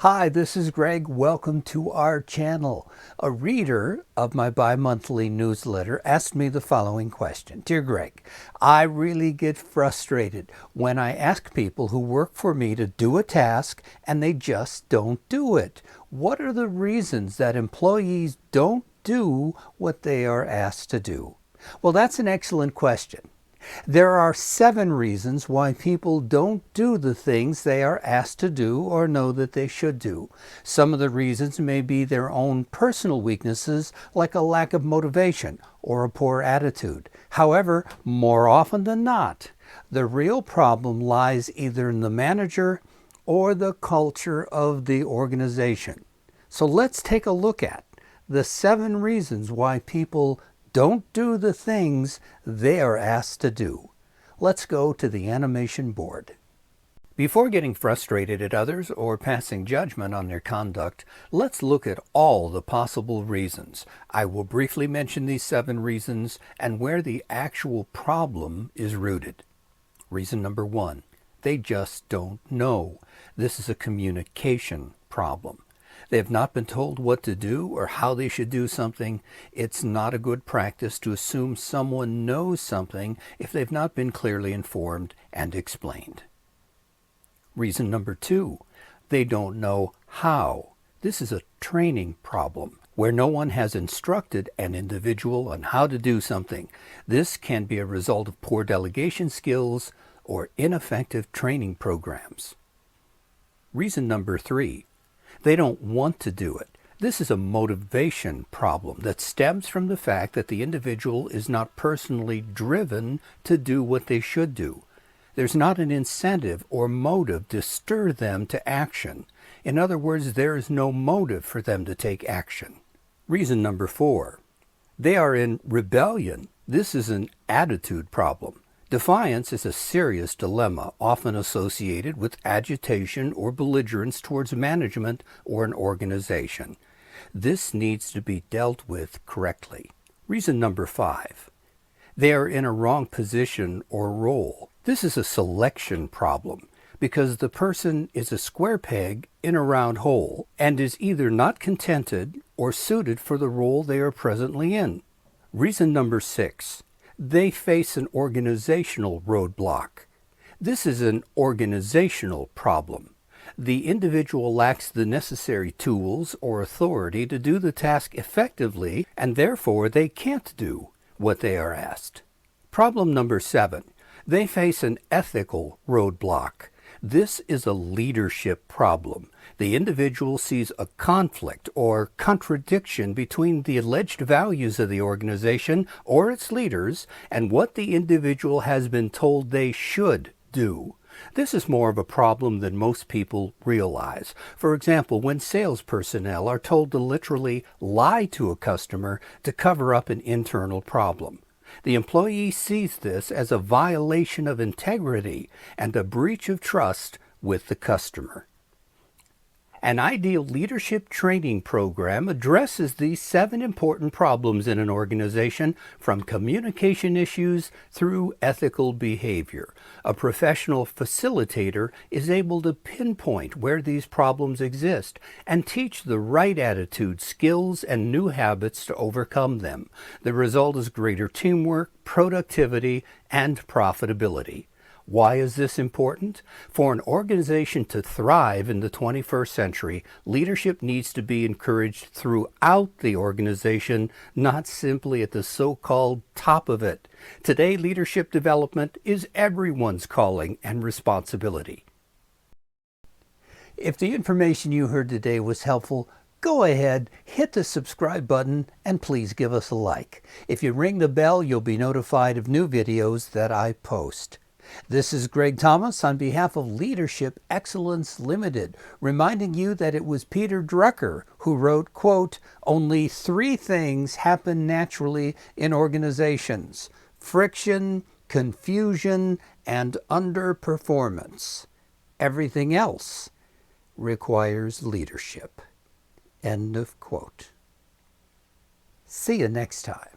Hi, this is Greg. Welcome to our channel. A reader of my bi-monthly newsletter asked me the following question. Dear Greg, I really get frustrated when I ask people who work for me to do a task and they just don't do it. What are the reasons that employees don't do what they are asked to do? Well, that's an excellent question. There are 7 reasons why people don't do the things they are asked to do or know that they should do. Some of the reasons may be their own personal weaknesses, like a lack of motivation or a poor attitude. However, more often than not, the real problem lies either in the manager or the culture of the organization. So let's take a look at the 7 reasons why people don't do the things they are asked to do. Let's go to the animation board. Before getting frustrated at others or passing judgment on their conduct, let's look at all the possible reasons. I will briefly mention these 7 reasons and where the actual problem is rooted. Reason number 1, they just don't know. This is a communication problem. They have not been told what to do or how they should do something. It's not a good practice to assume someone knows something if they've not been clearly informed and explained. Reason number 2, they don't know how. This is a training problem where no one has instructed an individual on how to do something. This can be a result of poor delegation skills or ineffective training programs. Reason number 3, they don't want to do it. This is a motivation problem that stems from the fact that the individual is not personally driven to do what they should do. There's not an incentive or motive to stir them to action. In other words, there is no motive for them to take action. Reason number 4, they are in rebellion. This is an attitude problem. Defiance is a serious dilemma, often associated with agitation or belligerence towards management or an organization. This needs to be dealt with correctly. Reason number 5, they are in a wrong position or role. This is a selection problem because the person is a square peg in a round hole and is either not contented or suited for the role they are presently in. Reason number 6, they face an organizational roadblock. This is an organizational problem. The individual lacks the necessary tools or authority to do the task effectively, and therefore they can't do what they are asked. Problem number 7, they face an ethical roadblock. This is a leadership problem. The individual sees a conflict or contradiction between the alleged values of the organization or its leaders and what the individual has been told they should do. This is more of a problem than most people realize. For example, when sales personnel are told to literally lie to a customer to cover up an internal problem. The employee sees this as a violation of integrity and a breach of trust with the customer. An ideal leadership training program addresses these 7 important problems in an organization, from communication issues through ethical behavior. A professional facilitator is able to pinpoint where these problems exist and teach the right attitude, skills, and new habits to overcome them. The result is greater teamwork, productivity, and profitability. Why is this important? For an organization to thrive in the 21st century, leadership needs to be encouraged throughout the organization, not simply at the so-called top of it. Today, leadership development is everyone's calling and responsibility. If the information you heard today was helpful, go ahead, hit the subscribe button, and please give us a like. If you ring the bell, you'll be notified of new videos that I post. This is Greg Thomas on behalf of Leadership Excellence Limited, reminding you that it was Peter Drucker who wrote, quote, "Only 3 things happen naturally in organizations: friction, confusion, and underperformance. Everything else requires leadership." End of quote. See you next time.